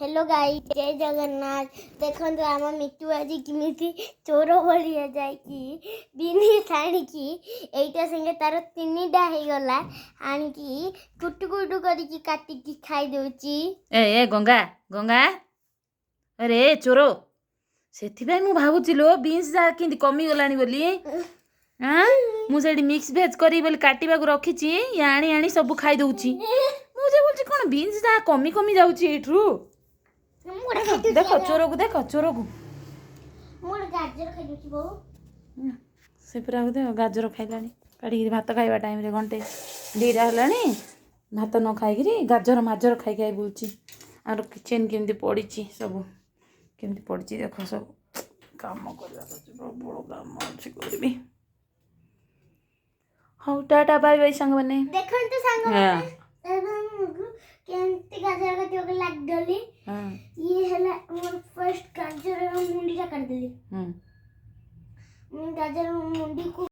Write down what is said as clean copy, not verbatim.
Hello guys जय जगन्नाथ देखो आम मिट्टू आज किमिति चोर भलिया जाइकी बिनी छाणिकी एइटा संगे तार तीनटा हो गला आणिकी कुटु कुटु करिकी काटिकी खाई दउची। ए गंगा गंगा अरे चोर से मु भावुची लो बीन्स जा कि कमी गलानी बोली हाँ मुझे मिक्स भेज करी बोली काटिबा को रखीची या आनी आनी सब खाई दउची मुझे बोलची कोन बीन्स जा कमी कमी जाउची एठू देखो चोर को मोर गाजर खाई दउची बो से पूरा देख गाजर खाइलानी काटी भात खाइबा टाइम रे घंटे दीटा हलानी भात न खाइकरी गाजर माजर खाई खाई बुलची आर किचन केमती पड़ी सब केमती पड़ी देख सब काम कर बड़ काम अच्छी करी हाँ टाटा बाय बाय सांग मैंने देखो तो सांग केमती गाजर का त्यो लाग डली ये हला मोर फर्स्ट गाजर मुंडी का काट देली गाजर मुंडी को